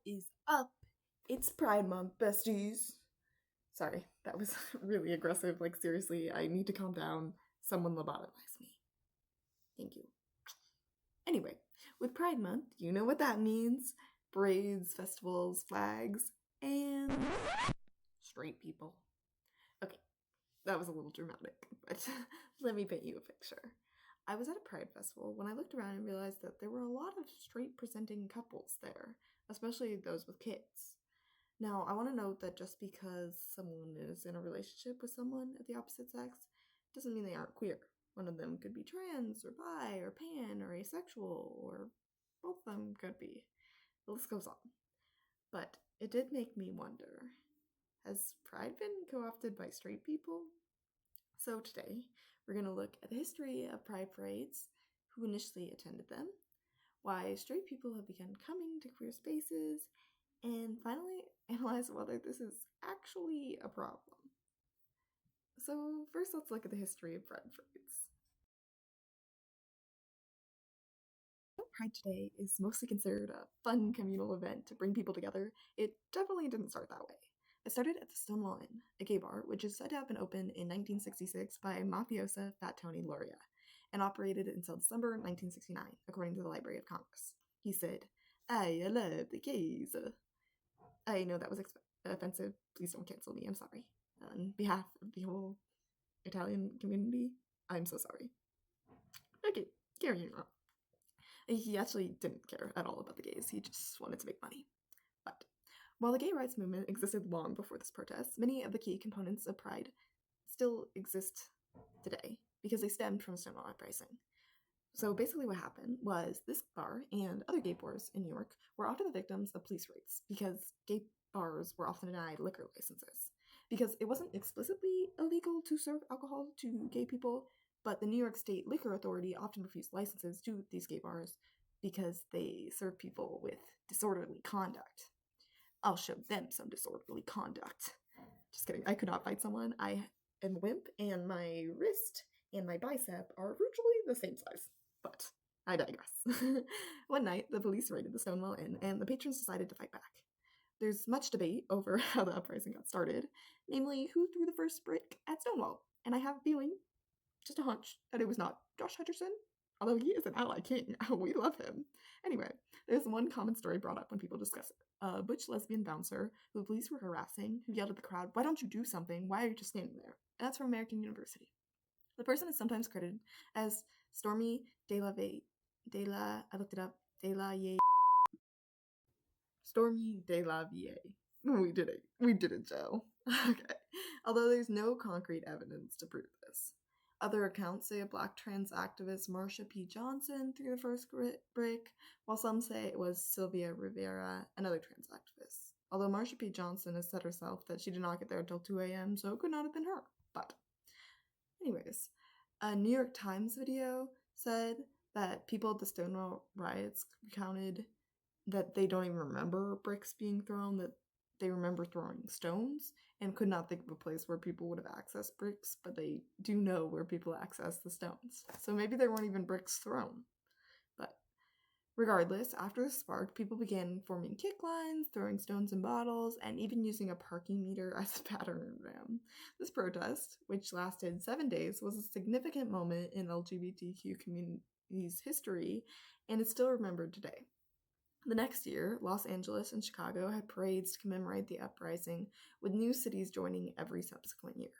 is up? It's Pride Month, besties. Sorry, that was really aggressive. Like, seriously, I need to calm down. Someone lobotomize me. Thank you. Anyway, with Pride Month, you know what that means: parades, festivals, flags, and straight people. Okay, that was a little dramatic, but let me paint you a picture. I was at a Pride festival when I looked around and realized that there were a lot of straight presenting couples there, especially those with kids. Now, I want to note that just because someone is in a relationship with someone of the opposite sex doesn't mean they aren't queer. One of them could be trans or bi or pan or asexual, or both of them could be. The list goes on. But it did make me wonder, has Pride been co opted by straight people? So today, we're going to look at the history of Pride parades, who initially attended them, why straight people have begun coming to queer spaces, and finally analyze whether this is actually a problem. So first, let's look at the history of Pride parades. Pride today is mostly considered a fun communal event to bring people together. It definitely didn't start that way. It started at the Stonewall Inn, a gay bar, which is said to have been opened in 1966 by mafiosa Fat Tony Loria, and operated until December 1969, according to the Library of Congress. He said, "I love the gays." I know that was offensive. Please don't cancel me. I'm sorry. On behalf of the whole Italian community, I'm so sorry. Okay, carrying on. He actually didn't care at all about the gays. He just wanted to make money. But while the gay rights movement existed long before this protest, many of the key components of Pride still exist today because they stemmed from Stonewall Uprising. So basically what happened was this bar and other gay bars in New York were often the victims of police raids because gay bars were often denied liquor licenses. Because it wasn't explicitly illegal to serve alcohol to gay people, but the New York State Liquor Authority often refused licenses to these gay bars because they serve people with disorderly conduct. I'll show them some disorderly conduct. Just kidding. I could not fight someone. I am limp, and my wrist and my bicep are virtually the same size. But I digress. One night, the police raided the Stonewall Inn, and the patrons decided to fight back. There's much debate over how the uprising got started, namely who threw the first brick at Stonewall, and I have a feeling, just a hunch, that it was not Josh Hutcherson, although he is an ally king. We love him. Anyway, there's one common story brought up when people discuss it. A butch lesbian bouncer who the police were harassing, who yelled at the crowd, "Why don't you do something? Why are you just standing there?" And that's from American University. The person is sometimes credited as Stormy I looked it up, De La Ye. Stormy De La Vie. We did it. We did it, Joe. Okay. Although there's no concrete evidence to prove this. Other accounts say a black trans activist, Marsha P. Johnson, threw the first brick, while some say it was Sylvia Rivera, another trans activist. Although Marsha P. Johnson has said herself that she did not get there until 2 a.m., so it could not have been her. But, anyways, a New York Times video said that people at the Stonewall riots recounted that they don't even remember bricks being thrown, that they remember throwing stones, and could not think of a place where people would have accessed bricks, but they do know where people access the stones. So maybe there weren't even bricks thrown. But regardless, after the spark, people began forming kick lines, throwing stones and bottles, and even using a parking meter as a battering ram. This protest, which lasted 7 days, was a significant moment in LGBTQ community's history, and is still remembered today. The next year, Los Angeles and Chicago had parades to commemorate the uprising, with new cities joining every subsequent year.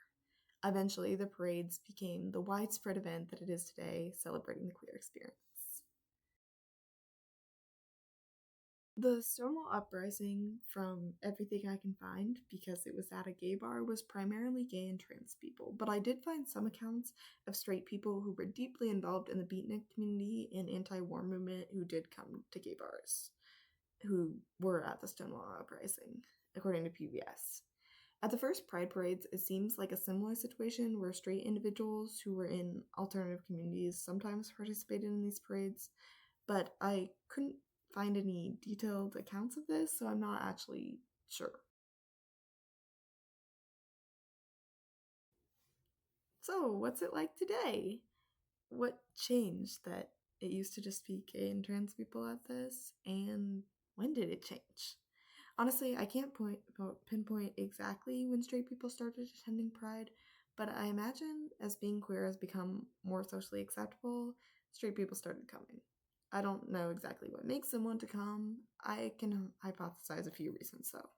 Eventually, the parades became the widespread event that it is today, celebrating the queer experience. The Stonewall Uprising, from everything I can find, because it was at a gay bar, was primarily gay and trans people, but I did find some accounts of straight people who were deeply involved in the beatnik community and anti-war movement who did come to gay bars, who were at the Stonewall Uprising, according to PBS. At the first Pride parades, it seems like a similar situation where straight individuals who were in alternative communities sometimes participated in these parades, but I couldn't find any detailed accounts of this, so I'm not actually sure. So, what's it like today? What changed that it used to just be gay and trans people at this, and when did it change? Honestly, I can't pinpoint exactly when straight people started attending Pride, but I imagine as being queer has become more socially acceptable, straight people started coming. I don't know exactly what makes them want to come. I can hypothesize a few reasons though.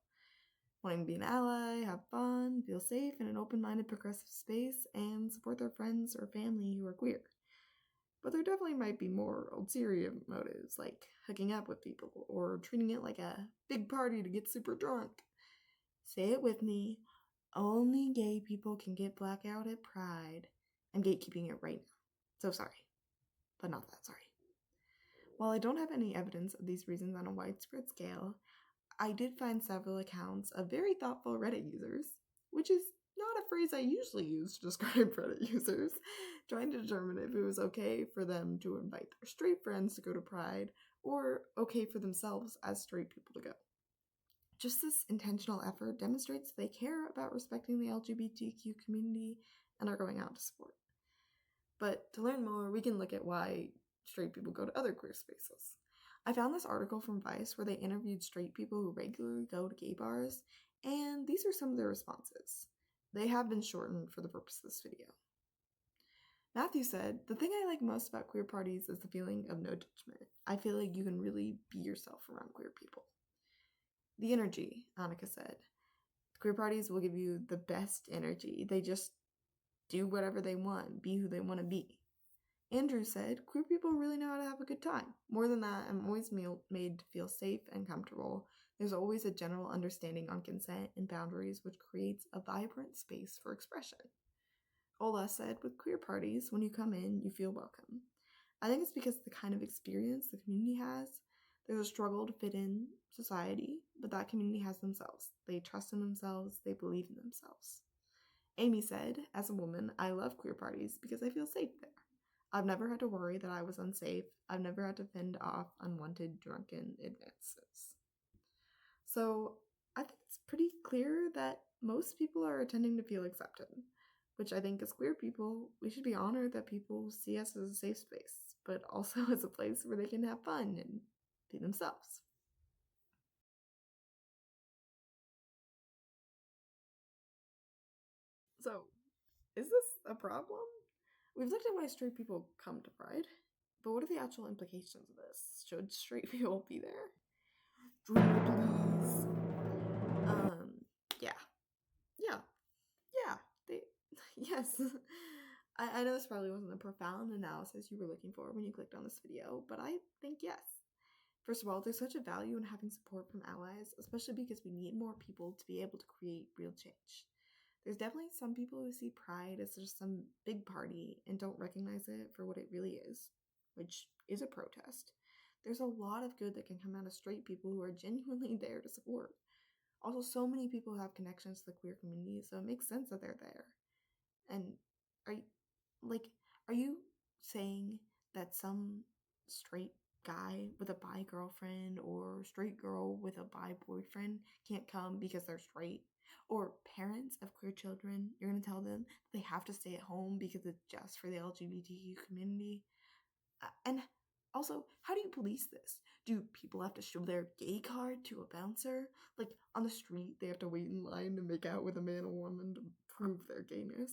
Wanting to be an ally, have fun, feel safe in an open minded progressive space, and support their friends or family who are queer. But there definitely might be more ulterior motives, like hooking up with people or treating it like a big party to get super drunk. Say it with me. Only gay people can get blackout at Pride. I'm gatekeeping it right now. So sorry, but not that sorry. While I don't have any evidence of these reasons on a widespread scale, I did find several accounts of very thoughtful Reddit users, which is not a phrase I usually use to describe Reddit users, trying to determine if it was okay for them to invite their straight friends to go to Pride or okay for themselves as straight people to go. Just this intentional effort demonstrates they care about respecting the LGBTQ community and are going out to support. But to learn more, we can look at why straight people go to other queer spaces. I found this article from Vice where they interviewed straight people who regularly go to gay bars, and these are some of their responses. They have been shortened for the purpose of this video. Matthew said, "The thing I like most about queer parties is the feeling of no judgment. I feel like you can really be yourself around queer people." The energy, Annika said. Queer parties will give you the best energy. They just do whatever they want, be who they want to be. Andrew said, "Queer people really know how to have a good time. More than that, I'm always made to feel safe and comfortable. There's always a general understanding on consent and boundaries, which creates a vibrant space for expression." Ola said, "With queer parties, when you come in, you feel welcome. I think it's because of the kind of experience the community has. There's a struggle to fit in society, but that community has themselves. They trust in themselves, they believe in themselves." Amy said, "As a woman, I love queer parties because I feel safe there. I've never had to worry that I was unsafe. I've never had to fend off unwanted drunken advances." So I think it's pretty clear that most people are attending to feel accepted, which I think as queer people, we should be honored that people see us as a safe space, but also as a place where they can have fun and be themselves. So, is this a problem? We've looked at why straight people come to Pride, but what are the actual implications of this? Should straight people be there? Drumroll, please. Yeah. Yeah. Yeah. They, yes. I know this probably wasn't the profound analysis you were looking for when you clicked on this video, but I think yes. First of all, there's such a value in having support from allies, especially because we need more people to be able to create real change. There's definitely some people who see Pride as just some big party and don't recognize it for what it really is, which is a protest. There's a lot of good that can come out of straight people who are genuinely there to support. Also, so many people have connections to the queer community, so it makes sense that they're there. And are you, like, are you saying that some straight guy with a bi girlfriend or straight girl with a bi boyfriend can't come because they're straight? Or parents of queer children, you're going to tell them they have to stay at home because it's just for the LGBTQ community? And also, how do you police this? Do people have to show their gay card to a bouncer? Like on the street, they have to wait in line to make out with a man or woman to prove their gayness.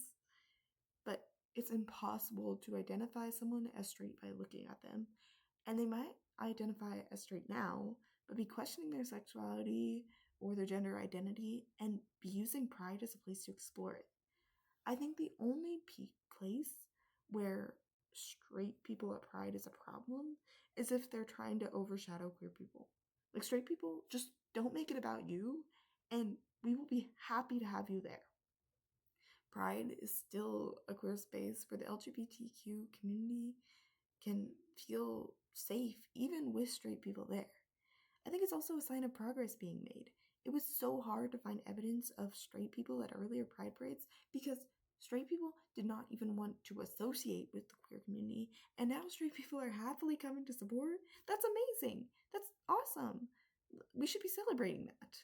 But it's impossible to identify someone as straight by looking at them. And they might identify as straight now, but be questioning their sexuality or their gender identity and be using Pride as a place to explore it. I think the only place where straight people at Pride is a problem is if they're trying to overshadow queer people. Like, straight people, just don't make it about you, and we will be happy to have you there. Pride is still a queer space where the LGBTQ community can feel safe, even with straight people there. I think it's also a sign of progress being made. It was so hard to find evidence of straight people at earlier Pride parades because straight people did not even want to associate with the queer community, and now straight people are happily coming to support. That's amazing. That's awesome. We should be celebrating that.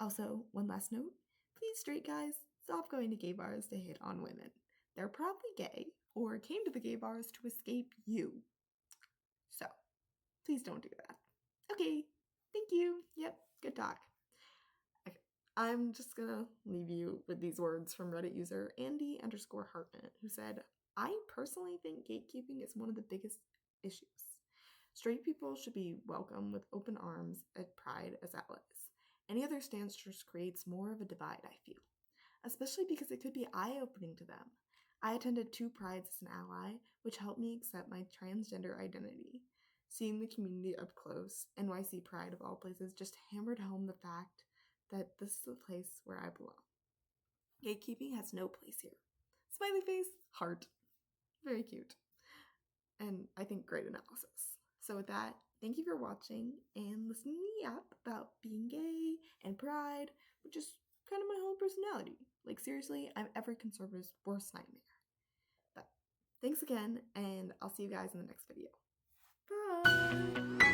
Also, one last note, please, straight guys, stop going to gay bars to hit on women. They're probably gay or came to the gay bars to escape you. So, please don't do that. Okay, thank you. Yep, good talk. I'm just gonna leave you with these words from Reddit user Andy_Hartman, who said, I personally think gatekeeping is one of the biggest issues. Straight people should be welcomed with open arms at Pride as allies. Any other stance just creates more of a divide, I feel, especially because it could be eye-opening to them. I attended 2 prides as an ally, which helped me accept my transgender identity. Seeing the community up close, NYC Pride of all places just hammered home the fact that this is the place where I belong. Gatekeeping has no place here. Smiley face, heart. Very cute. And I think great analysis. So with that, thank you for watching and listening to me yap about being gay and pride, which is kind of my whole personality. Like seriously, I'm every conservative's worst nightmare. But thanks again, and I'll see you guys in the next video. Bye!